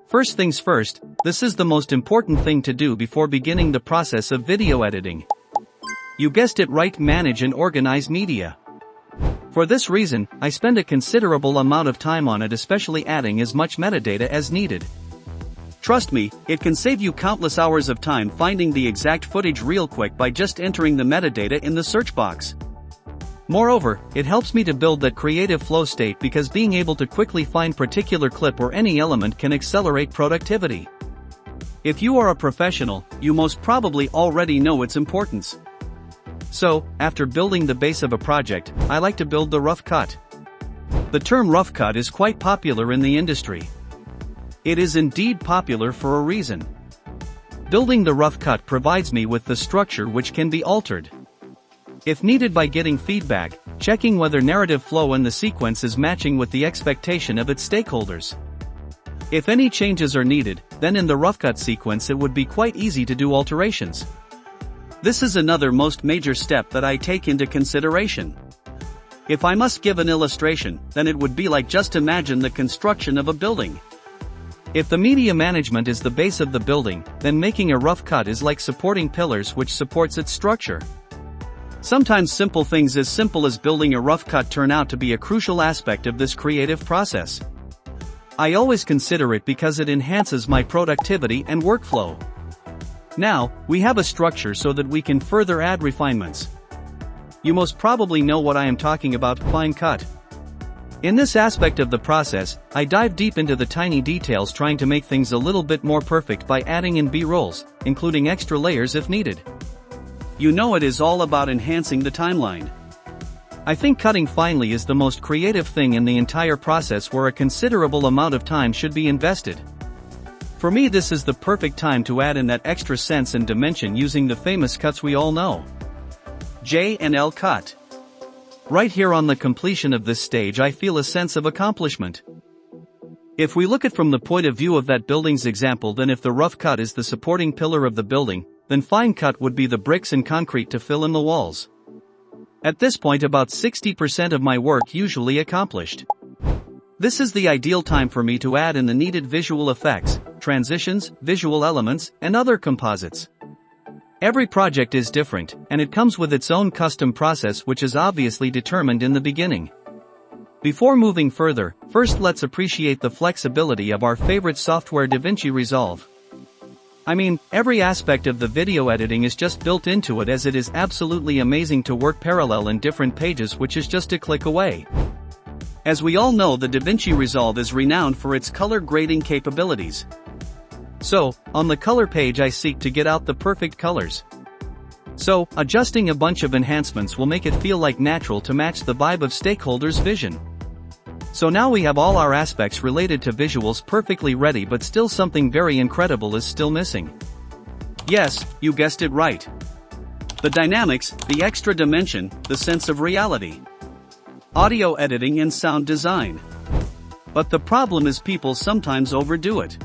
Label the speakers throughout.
Speaker 1: First things first, this is the most important thing to do before beginning the process of video editing. You guessed it right, manage and organize media. For this reason, I spend a considerable amount of time on it, especially adding as much metadata as needed. Trust me, it can save you countless hours of time finding the exact footage real quick by just entering the metadata in the search box. Moreover, it helps me to build that creative flow state because being able to quickly find particular clip or any element can accelerate productivity. If you are a professional, you most probably already know its importance. So, after building the base of a project, I like to build the rough cut. The term rough cut is quite popular in the industry. It is indeed popular for a reason. Building the rough cut provides me with the structure which can be altered, if needed, by getting feedback, checking whether narrative flow and the sequence is matching with the expectation of its stakeholders. If any changes are needed, then in the rough cut sequence it would be quite easy to do alterations. This is another most major step that I take into consideration. If I must give an illustration, then it would be like, just imagine the construction of a building. If the media management is the base of the building, then making a rough cut is like supporting pillars which supports its structure. Sometimes simple things as simple as building a rough cut turn out to be a crucial aspect of this creative process. I always consider it because it enhances my productivity and workflow. Now, we have a structure so that we can further add refinements. You most probably know what I am talking about, fine cut. In this aspect of the process, I dive deep into the tiny details, trying to make things a little bit more perfect by adding in B-rolls, including extra layers if needed. You know, it is all about enhancing the timeline. I think cutting finely is the most creative thing in the entire process, where a considerable amount of time should be invested. For me, this is the perfect time to add in that extra sense and dimension using the famous cuts we all know. J and L cut. Right here on the completion of this stage, I feel a sense of accomplishment. If we look at from the point of view of that building's example, then if the rough cut is the supporting pillar of the building, then fine cut would be the bricks and concrete to fill in the walls. At this point, about 60% of my work usually accomplished. This is the ideal time for me to add in the needed visual effects, transitions, visual elements, and other composites. Every project is different, and it comes with its own custom process, which is obviously determined in the beginning. Before moving further, first let's appreciate the flexibility of our favorite software, Davinci Resolve. I mean, every aspect of the video editing is just built into it, as it is absolutely amazing to work parallel in different pages, which is just a click away. As we all know, the Davinci Resolve is renowned for its color grading capabilities. So, on the color page I seek to get out the perfect colors. So, adjusting a bunch of enhancements will make it feel like natural to match the vibe of stakeholders' vision. So now we have all our aspects related to visuals perfectly ready, but still something very incredible is still missing. Yes, you guessed it right. The dynamics, the extra dimension, the sense of reality. Audio editing and sound design. But the problem is people sometimes overdo it.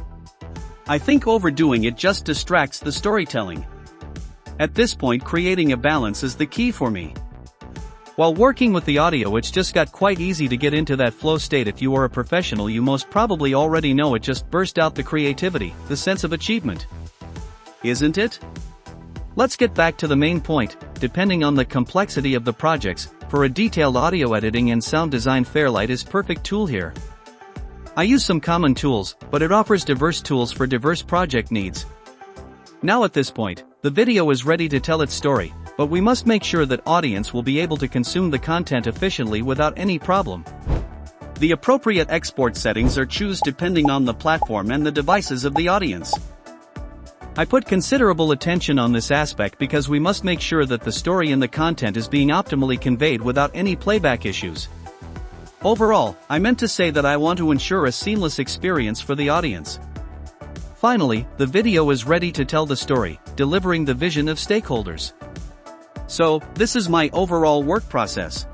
Speaker 1: I think overdoing it just distracts the storytelling. At this point, creating a balance is the key for me. While working with the audio, it's just got quite easy to get into that flow state. If you are a professional, you most probably already know it just burst out the creativity, the sense of achievement. Isn't it? Let's get back to the main point. Depending on the complexity of the projects, for a detailed audio editing and sound design, Fairlight is perfect tool here. I use some common tools, but it offers diverse tools for diverse project needs. Now at this point, the video is ready to tell its story, but we must make sure that audience will be able to consume the content efficiently without any problem. The appropriate export settings are chosen depending on the platform and the devices of the audience. I put considerable attention on this aspect because we must make sure that the story and the content is being optimally conveyed without any playback issues. Overall, I meant to say that I want to ensure a seamless experience for the audience. Finally, the video is ready to tell the story, delivering the vision of stakeholders. So, this is my overall work process.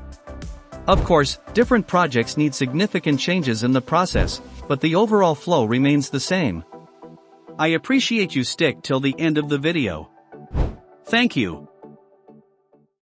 Speaker 1: Of course, different projects need significant changes in the process, but the overall flow remains the same. I appreciate you stick till the end of the video. Thank you.